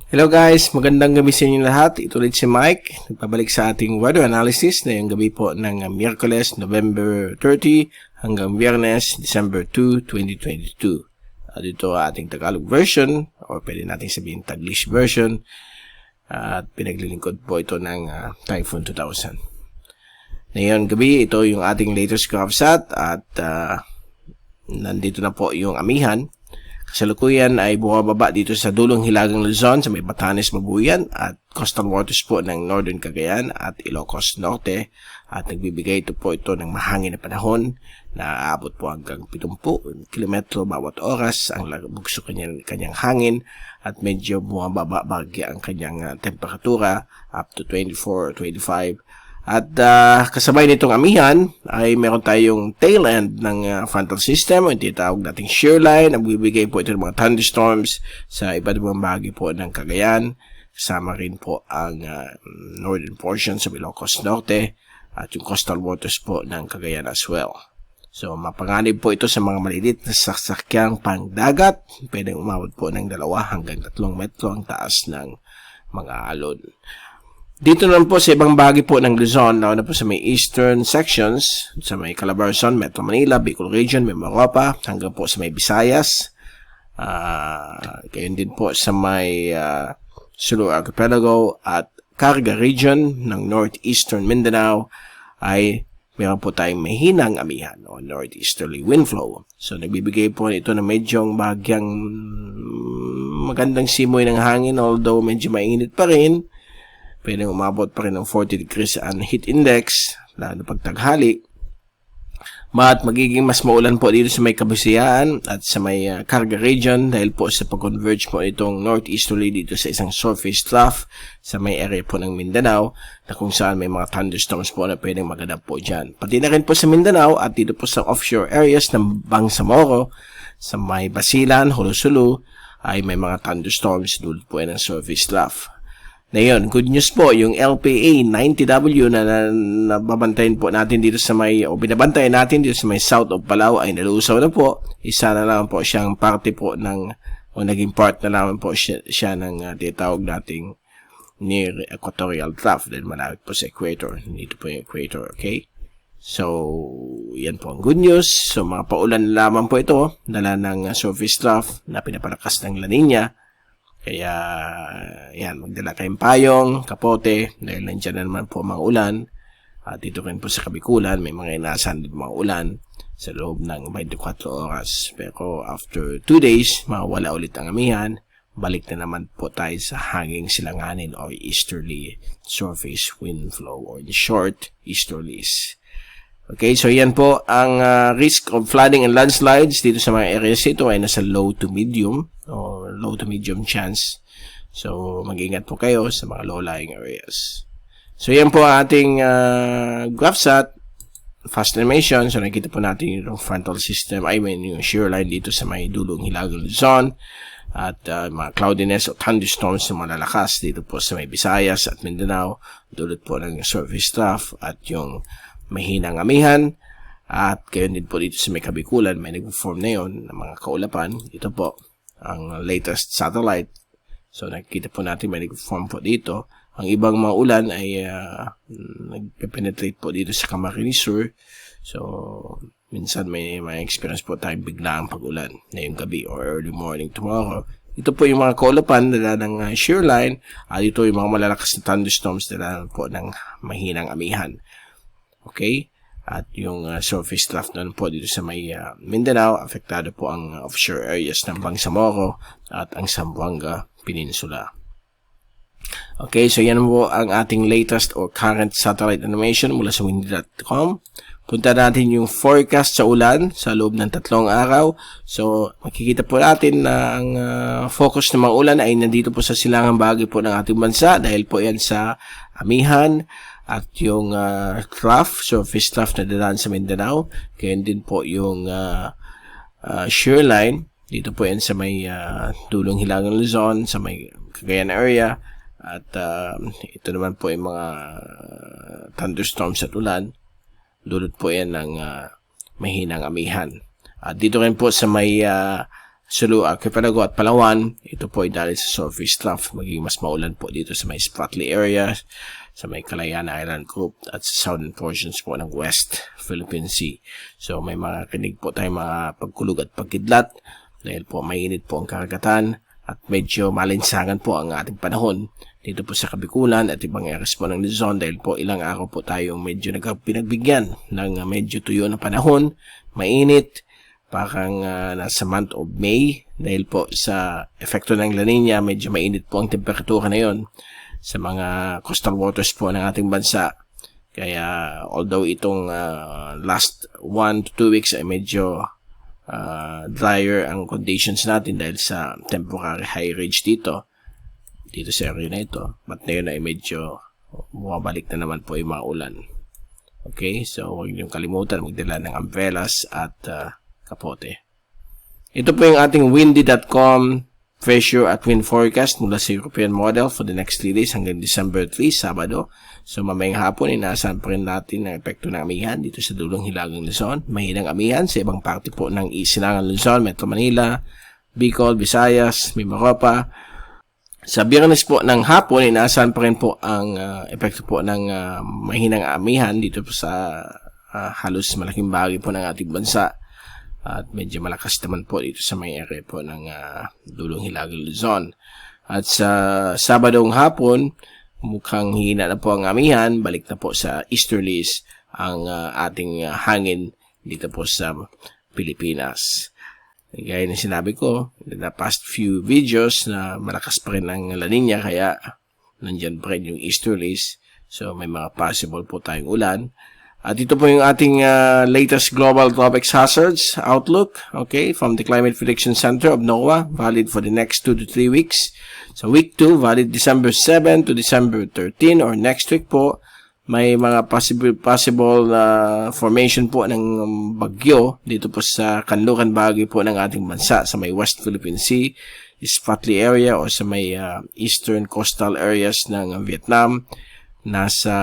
Hello guys, magandang gabi sa inyo lahat. Ito ulit si Mike. Nagpabalik sa ating weather analysis na yung gabi po ng Miyerkules, November 30 hanggang Biyernes, December 2, 2022. Dito ating Tagalog version o pwede natin sabihin Taglish version. At pinaglilingkod po ito ng Typhoon 2000. Ngayon gabi, ito yung ating latest GovSat at nandito na po yung amihan. Kasalukuyan ay bumababa dito sa dulong Hilagang Luzon sa may Batanes, Mabuyan at coastal waters po ng Northern Cagayan at Ilocos Norte at nagbibigay ito ng mahangin na panahon na aabot po hanggang 70 km bawat oras ang bugso kanyang hangin at medyo bumababa bagya ang kanyang temperatura up to 24 or 25. At kasabay nitong amihan ay meron tayong tail end ng frontal system o yung tinatawag nating shear line. Nagbibigay po ito ng mga thunderstorms sa iba't ibang bahagi po ng Cagayan. Kasama rin po ang northern portion sa Ilocos Norte at yung coastal waters po ng Cagayan as well. So mapanganib po ito sa mga maliliit na sasakyang pangdagat. Pwedeng umabot po ng 2 hanggang 3 metro ang taas ng mga alon. Dito naman po sa ibang bahagi po ng Luzon, na po sa may eastern sections, sa may Calabarzon, Metro Manila, Bicol Region, may Mimaropa, hanggang po sa may Visayas. Gayon din po sa may Sulu Archipelago at Carga Region ng northeastern Mindanao ay meron po tayong mahinang amihan o northeasterly wind flow. So nagbibigay po ito ng medyong bahagyang magandang simoy ng hangin, although medyo mainit pa rin. Pwedeng umabot pa rin ng 40 degrees ang heat index, lalo pag taghali. At magiging mas maulan po dito sa may Kabisayaan at sa may Carga Region dahil po sa pag-converge po itong northeasterly dito sa isang surface trough sa may area po ng Mindanao na kung saan may mga thunderstorms po na pwedeng maganap po dyan. Pati na rin po sa Mindanao at dito po sa offshore areas ng Bangsamoro, sa may Basilan, Hulosulu ay may mga thunderstorms dulot po yan ng surface trough. Ngayon, good news po, yung LPA 90W na nababantayan po natin dito sa may, o binabantayan natin dito sa may south of Palau ay nalusaw na po. Isa na lang po siyang parte po ng, o naging part na naman po siya ng tinatawag nating near equatorial trough dahil malapit po sa equator. Dito po yung equator, okay? So, yan po ang good news. So, mga paulan lamang po ito, dala ng surface trough na pinapalakas ng La Nina. Kaya, yan, magdala kayong payong, kapote, dahil nandiyan na naman po mga ulan. At dito rin po sa Kabikulan, may mga inaasahan din mga ulan sa loob ng 24 oras. Pero after 2 days, mawala ulit ang amihan. Balik na naman po tayo sa hanging silanganin o easterly surface wind flow or in short, easterlies. Okay, so yan po ang risk of flooding and landslides dito sa mga areas ito ay nasa low to medium o low to medium chance. So mag-ingat po kayo sa mga low-lying areas. So yan po ang ating GovSat fast animation. So nakikita po natin yung frontal system, yung shear line dito sa may dulong Hilagang Luzon at mga cloudiness o thunderstorms na malalakas dito po sa may Visayas at Mindanao dulot po ng surface trough at yung mahinang amihan at gayon din po dito sa may Kabikulan may nag-form na yun ng mga kaulapan. Ito po ang latest satellite. So nakikita po natin may nag-form po dito. Ang ibang mga ulan ay nag-penetrate po dito sa Camarines Sur. So minsan may experience po tayong biglaang pag-ulan ngayong gabi or early morning tomorrow. Ito po yung mga kaulapan dala ng shear line at ito yung mga malalakas na thunderstorms dala po ng mahinang amihan. Okay? At yung surface trough nun po dito sa may Mindanao, apektado po ang offshore areas ng Bangsamoro at ang Zamboanga Peninsula. Okay, so yan po ang ating latest or current satellite animation mula sa windy.com. Punta natin yung forecast sa ulan sa loob ng 3 araw. So, makikita po natin na ang focus ng mga ulan ay nandito po sa silangang bahagi po ng ating bansa dahil po yan sa amihan at yung trough, surface trough na dadaan sa Mindanao. Kaya din po yung shear line. Dito po yan sa may dulong Hilagang Luzon, sa may Cagayan area. At ito naman po yung mga thunderstorms at ulan. Dulot po yan ng mahinang amihan. At dito rin po sa may Sulu, Archipelago at Palawan, ito po ay dahil sa surface trough. Magiging mas maulan po dito sa may Spratly area, sa may Kalayaan Island Group at sa southern portions po ng West Philippine Sea. So may mga kinig po tayong mga pagkulog at pagkidlat dahil po mainit po ang karagatan at medyo malinsangan po ang ating panahon dito po sa Kabikulan at ibang areas po ng Luzon dahil po ilang araw po tayong medyo pinagbigyan ng medyo tuyo na panahon, mainit, parang nasa month of May dahil po sa epekto ng La Nina, medyo mainit po ang temperatura na yon sa mga coastal waters po ng ating bansa. Kaya although itong last 1 to 2 weeks ay medyo drier ang conditions natin dahil sa temporary high ridge dito sa area na ito, but ngayon ay medyo bumabalik na naman po yung mga ulan. Okay, so huwag niyong kalimutan magdala ng umbrellas at kapote. Ito po yung ating windy.com pressure at wind forecast mula sa European model for the next 3 days hanggang December 3, Sabado. So mamayang hapon, inaasahan pa rin natin ang epekto ng amihan dito sa dulong hilagang Luzon. Mahinang amihan sa ibang parte po ng Silangan Luzon, Metro Manila, Bicol, Visayas, Mimaropa. Sa Biyernes po ng hapon, inaasahan pa rin po ang epekto po ng mahinang amihan dito po sa halos malaking bahagi po ng ating bansa. At medyo malakas naman po dito sa may area po ng dulong hilagang Luzon. At sa Sabadong hapon, mukhang hina na po ang amihan, balik na po sa easterlies ang ating hangin dito po sa Pilipinas. Gaya na sinabi ko, in the past few videos na malakas pa rin ang La Nina, kaya nandyan pa rin yung easterlies. So may mga possible po tayong ulan. At ito po yung ating latest global tropics hazards outlook, okay, from the Climate Prediction Center of NOAA, valid for the next 2 to 3 weeks. So week 2, valid December 7 to December 13, or next week po, may mga possible formation po ng bagyo dito po sa kanluran bahagi po ng ating bansa sa may West Philippine Sea, Spratly area, o sa may eastern coastal areas ng Vietnam. Nasa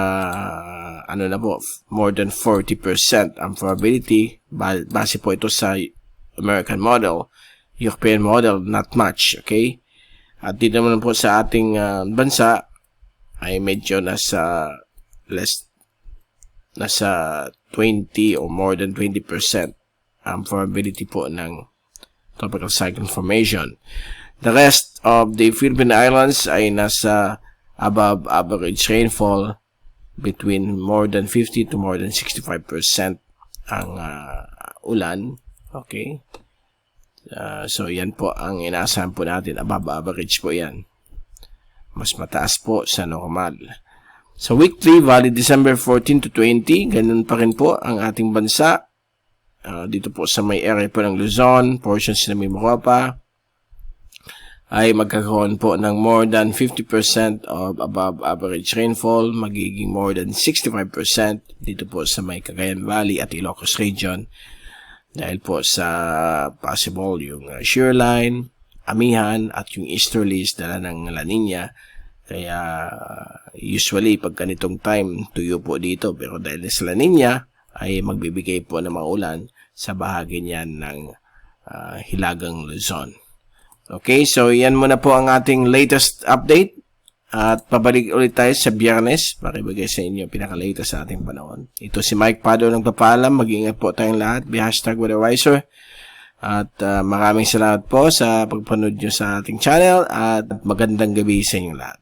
na po, more than 40% ang probability. Base po ito sa American model. European model, not much, okay? At dito naman po sa ating bansa ay medyo nasa 20 or more than 20% ang probability po ng tropical cyclone formation. The rest of the Philippine Islands ay nasa above average rainfall, between more than 50 to more than 65% ang ulan. Okay? So, yan po ang inaasahan po natin. Above average po yan. Mas mataas po sa normal. So, week 3, valid December 14 to 20. Ganun pa rin po ang ating bansa. Dito po sa may area po ng Luzon, portions ng Mimaropa, ay magkakaroon po ng more than 50% of above average rainfall, magiging more than 65% dito po sa may Cagayan Valley at Ilocos region dahil po sa possible yung shear line, amihan at yung easterlies dala ng La Nina. Kaya usually pag ganitong time tuyo po dito, pero dahil sa La Nina ay magbibigay po ng mga ulan sa bahagi niyan ng hilagang Luzon. Okay, so yan muna po ang ating latest update. At pabalik ulit tayo sa Biyernes para ibigay sa inyo pinaka-latest sa ating panahon. Ito si Mike Pado nagpapaalam. Mag-ingat po tayong lahat. Be #weatherwiser. At maraming salamat po sa pagpanood nyo sa ating channel. At magandang gabi sa inyo lahat.